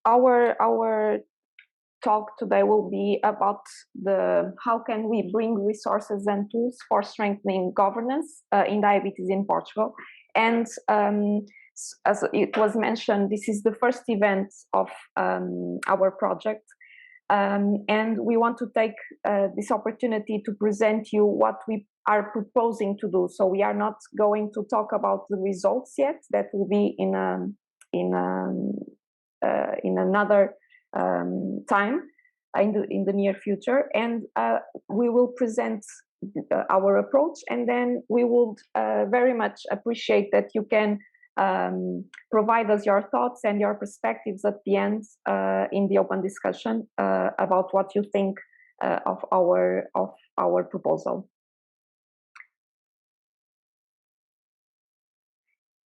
Our talk today will be about how can we bring resources and tools for strengthening governance in diabetes in Portugal. And as it was mentioned, this is the first event of our project. And we want to take this opportunity to present you what we are proposing to do. So we are not going to talk about the results yet. That will be in another time in the near future, and we will present our approach, and then we would very much appreciate that you can provide us your thoughts and your perspectives at the end in the open discussion about what you think of our proposal.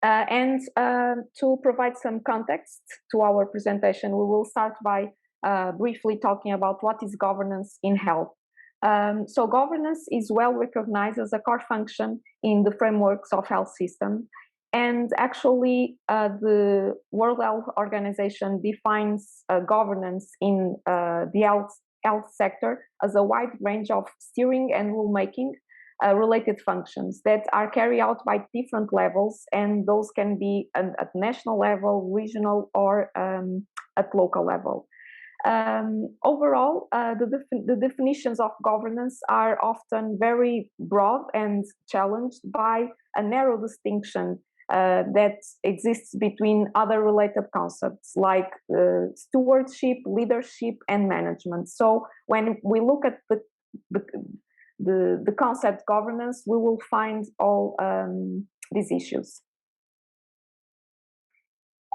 And to provide some context to our presentation, we will start by briefly talking about what is governance in health. So governance is well recognized as a core function in the frameworks of health system. And actually, the World Health Organization defines governance in the health sector as a wide range of steering and rulemaking related functions that are carried out by different levels, and those can be at national level, regional, or at local level. Overall, the definitions of governance are often very broad and challenged by a narrow distinction that exists between other related concepts like stewardship, leadership, and management. So when we look at the concept governance, we will find all these issues.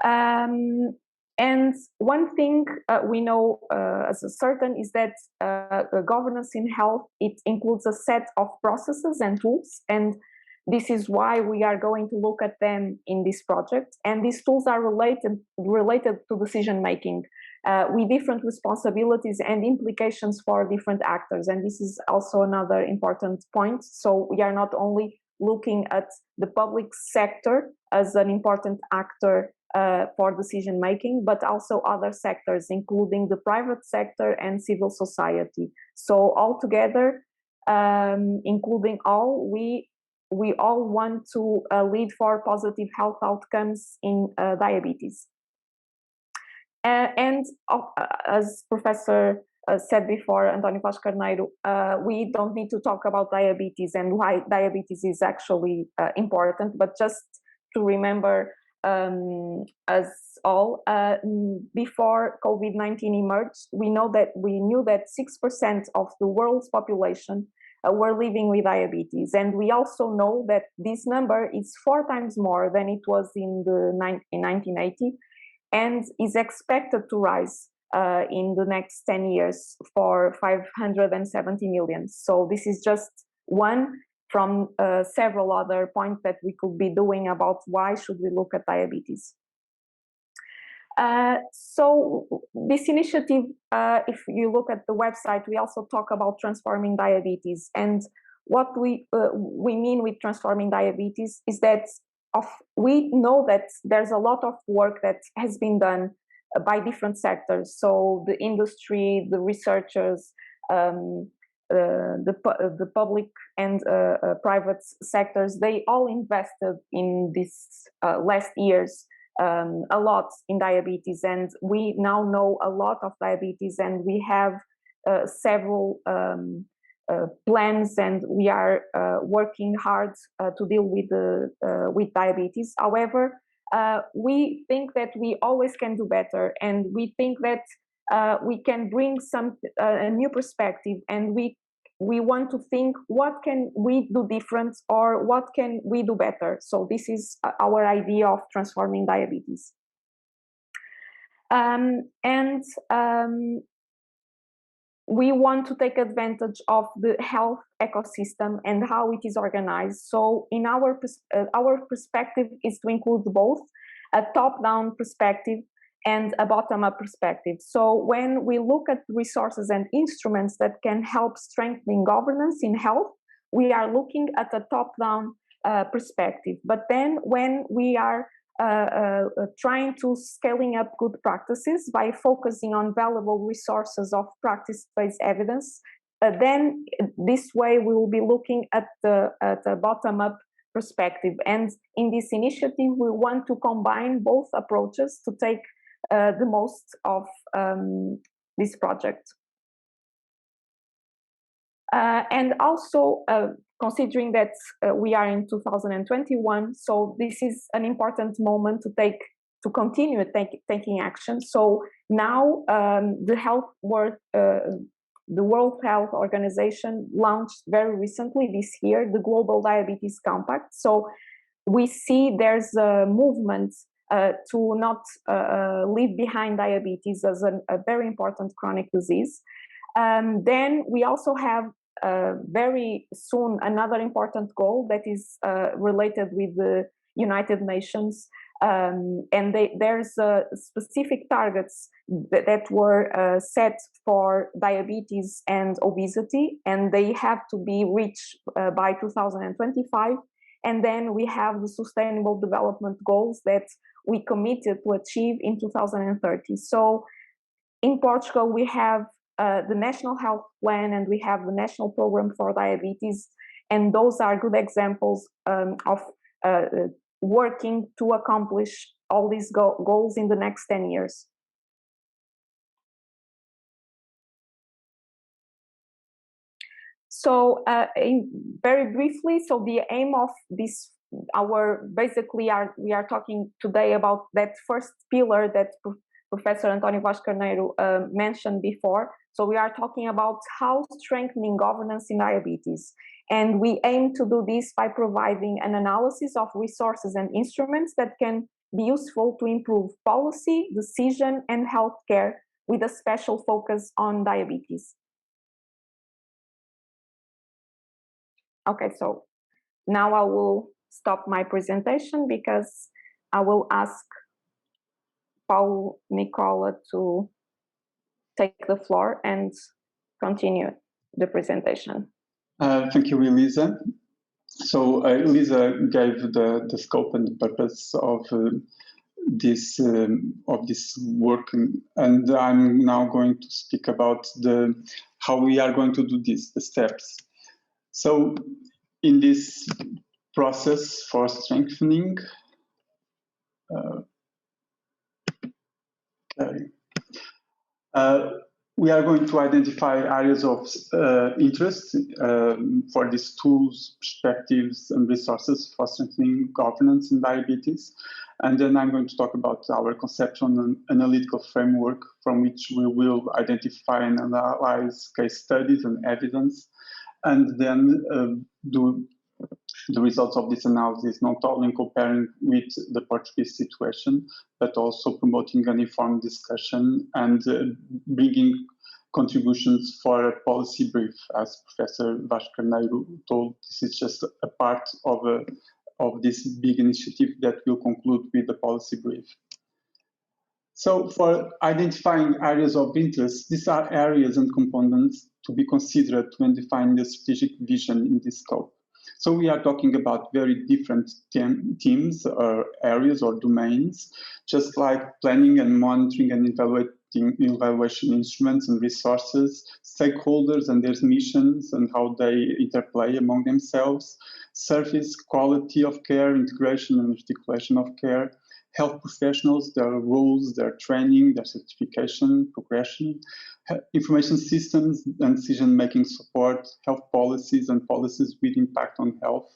And one thing we know as a certain is that governance in health, it includes a set of processes and tools, and this is why we are going to look at them in this project. And these tools are related to decision making with different responsibilities and implications for different actors. And this is also another important point. So we are not only looking at the public sector as an important actor for decision making, but also other sectors, including the private sector and civil society. So altogether, including all, we all want to lead for positive health outcomes in diabetes. And as Professor said before, António Carneiro, we don't need to talk about diabetes and why diabetes is actually important, but just to remember us all, before COVID-19 emerged, we knew that 6% of the world's population were living with diabetes, and we also know that this number is 4 times more than it was in 1980, and is expected to rise in the next 10 years for 570 million. So this is just one from several other points that we could be doing about why should we look at diabetes. So this initiative, if you look at the website, we also talk about transforming diabetes. And what we mean with transforming diabetes is that we know that there's a lot of work that has been done by different sectors. So the industry, the researchers, the public and private sectors, they all invested in these last years a lot in diabetes, and we now know a lot of diabetes, and we have several plans, and we are working hard to deal with diabetes. However, we think that we always can do better, and we think that we can bring a new perspective, and we want to think what can we do different or what can we do better. So this is our idea of transforming diabetes. We want to take advantage of the health ecosystem and how it is organized. So in our perspective is to include both a top-down perspective and a bottom-up perspective. So when we look at resources and instruments that can help strengthening governance in health, we are looking at a top-down perspective. But then when we are trying to scaling up good practices by focusing on valuable resources of practice-based evidence, then this way we will be looking at the bottom-up perspective. And in this initiative, we want to combine both approaches to take the most of this project. And also considering that we are in 2021, so this is an important moment to continue taking action. So now the World Health Organization launched very recently this year the Global Diabetes Compact. So we see there's a movement to not leave behind diabetes as a very important chronic disease. Then we also have very soon another important goal that is related with the United Nations, and there's specific targets that were set for diabetes and obesity, and they have to be reached by 2025. And then we have the Sustainable Development Goals that we committed to achieve in 2030. So in Portugal, we have the National Health Plan and we have the National Program for Diabetes, and those are good examples of working to accomplish all these goals in the next 10 years. So very briefly, so the aim of this, we are talking today about that first pillar that Professor António Carneiro mentioned before. So we are talking about how strengthening governance in diabetes. And we aim to do this by providing an analysis of resources and instruments that can be useful to improve policy, decision, and healthcare with a special focus on diabetes. Okay, so now I will stop my presentation because I will ask Paulo Nicola to take the floor and continue the presentation. Thank you, Elisa. So Elisa gave the scope and the purpose of this work, and I'm now going to speak about how we are going to do this, the steps. So in this process for strengthening, we are going to identify areas of interest for these tools, perspectives, and resources for strengthening governance in diabetes. And then I'm going to talk about our conceptual and analytical framework from which we will identify and analyze case studies and evidence, and then do the results of this analysis, not only comparing with the Portuguese situation, but also promoting an informed discussion and bringing contributions for a policy brief. As Professor Carneiro told, this is just a part of this big initiative that will conclude with the policy brief. So for identifying areas of interest, these are areas and components to be considered when defining the strategic vision in this scope. So we are talking about very different teams or areas or domains, just like planning and monitoring and evaluation instruments and resources, stakeholders and their missions and how they interplay among themselves, service, quality of care, integration and articulation of care, health professionals, their roles, their training, their certification, progression, information systems and decision-making support, health policies and policies with impact on health,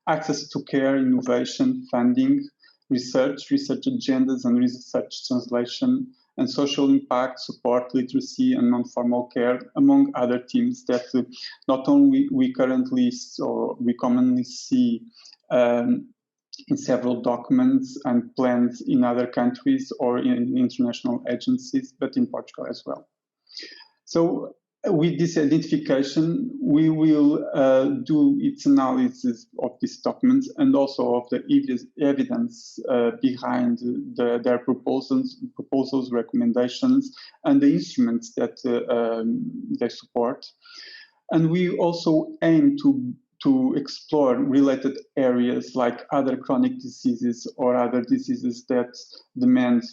access to care, innovation, funding, research agendas and research translation, and social impact, support, literacy, and non-formal care, among other teams that not only we commonly see in several documents and plans in other countries or in international agencies, but in Portugal as well. So with this identification, we will do its analysis of these documents and also of the evidence behind their proposals, recommendations, and the instruments that they support. And we also aim to to explore related areas like other chronic diseases or other diseases that demand,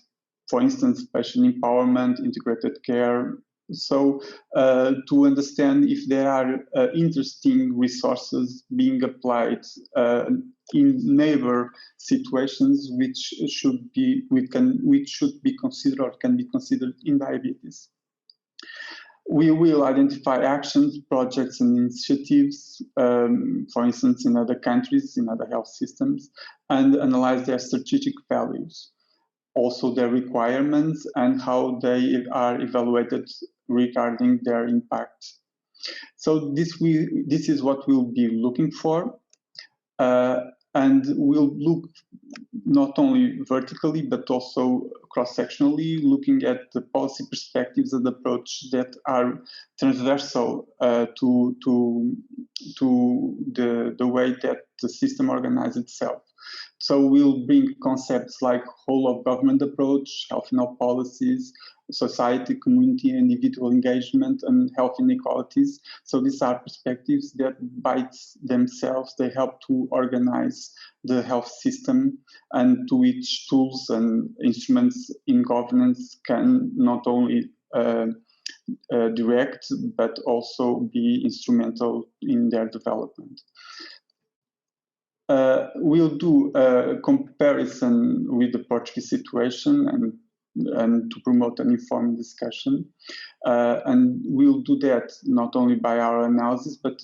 for instance, patient empowerment, integrated care. So to understand if there are interesting resources being applied in neighbor situations which should be considered or can be considered in diabetes. We will identify actions, projects, and initiatives, for instance, in other countries, in other health systems, and analyze their strategic values, also their requirements, and how they are evaluated regarding their impact. So this is what we'll be looking for, and we'll look not only vertically but also cross-sectionally, looking at the policy perspectives and approach that are transversal to the way that the system organizes itself. So we'll bring concepts like whole of government approach, health and health policies, society, community, individual engagement, and health inequalities. So these are perspectives that by themselves, they help to organize the health system, and to which tools and instruments in governance can not only direct, but also be instrumental in their development. We'll do a comparison with the Portuguese situation and to promote an informed discussion. And we'll do that not only by our analysis, but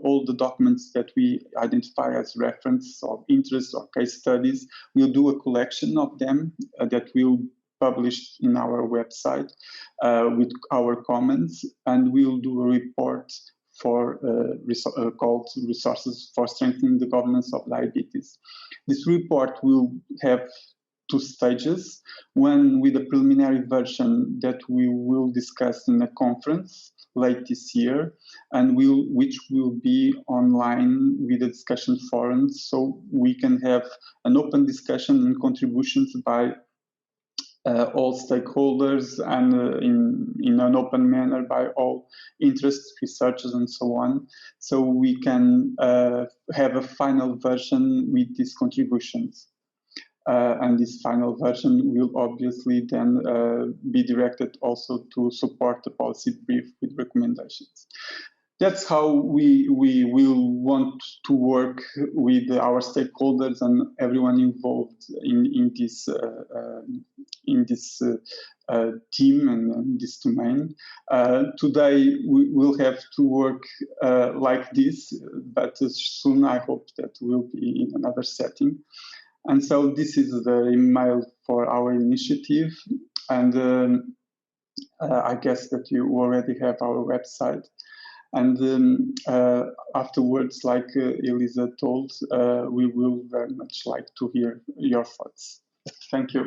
all the documents that we identify as reference of interest or case studies, we'll do a collection of them that we'll publish in our website with our comments, and we'll do a report called Resources for Strengthening the Governance of Diabetes. This report will have 2 stages, one with a preliminary version that we will discuss in a conference late this year, and which will be online with a discussion forum, so we can have an open discussion and contributions by all stakeholders and in an open manner by all interested researchers and so on. So we can have a final version with these contributions. And this final version will obviously then be directed also to support the policy brief with recommendations. That's how we will want to work with our stakeholders and everyone involved in this team and this domain. Today we will have to work like this, but soon I hope that we'll be in another setting. And so this is the email for our initiative, and I guess that you already have our website. And afterwards, like Elisa told, we will very much like to hear your thoughts. Thank you.